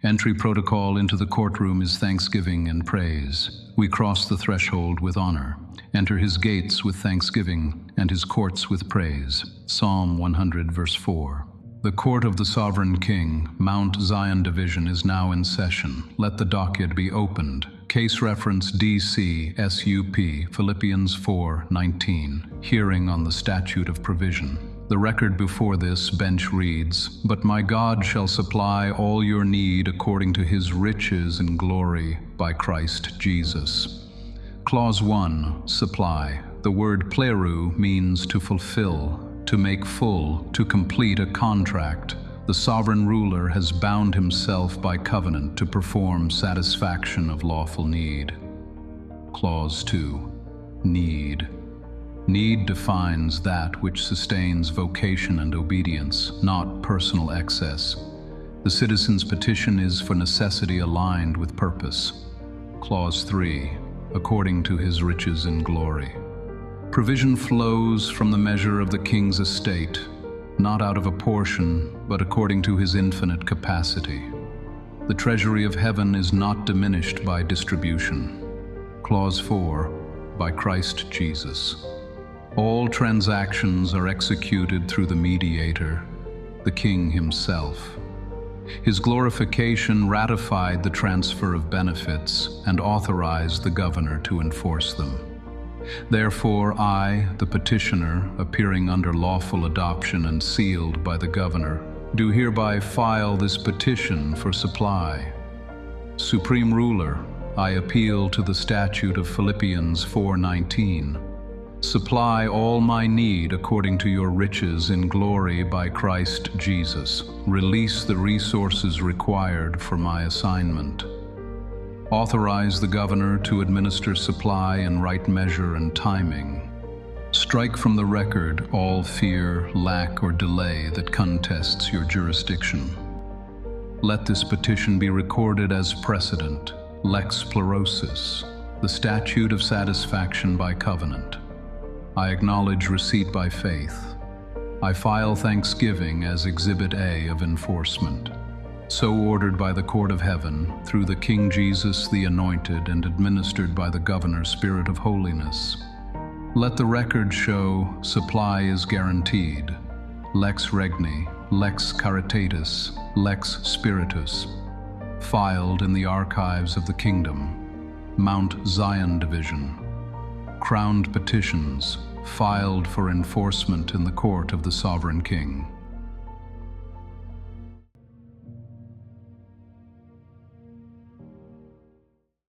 Entry protocol into the courtroom is thanksgiving and praise. We cross the threshold with honor, enter his gates with thanksgiving, and his courts with praise. Psalm 100, verse 4. The court of the sovereign king, Mount Zion Division, is now in session. Let the docket be opened. Case reference DC SUP, Philippians 4:19. Hearing on the Statute of Provision. The record before this bench reads, "But my God shall supply all your need according to his riches in glory by Christ Jesus." Clause 1, supply. The word plerou means to fulfill, to make full, to complete a contract. The sovereign ruler has bound himself by covenant to perform satisfaction of lawful need. Clause 2, need. Need defines that which sustains vocation and obedience, not personal excess. The citizen's petition is for necessity aligned with purpose. Clause 3, according to his riches in glory. Provision flows from the measure of the king's estate, not out of a portion, but according to his infinite capacity. The treasury of heaven is not diminished by distribution. Clause 4, by Christ Jesus. All transactions are executed through the mediator, the King himself. His glorification ratified the transfer of benefits and authorized the governor to enforce them. Therefore I, the petitioner, appearing under lawful adoption and sealed by the governor, do hereby file this petition for supply. Supreme Ruler, I appeal to the statute of Philippians 4:19. Supply all my need according to your riches in glory by Christ Jesus. Release the resources required for my assignment. Authorize the governor to administer supply in right measure and timing. Strike from the record all fear, lack, or delay that contests your jurisdiction. Let this petition be recorded as precedent, lex pleurosis, the statute of satisfaction by covenant. I acknowledge receipt by faith. I file thanksgiving as Exhibit A of enforcement. So ordered by the court of heaven, through the King Jesus the Anointed, and administered by the Governor Spirit of Holiness. Let the record show supply is guaranteed. Lex regni, lex caritatis, lex spiritus. Filed in the archives of the kingdom. Mount Zion Division. Crowned petitions, filed for enforcement in the court of the sovereign king.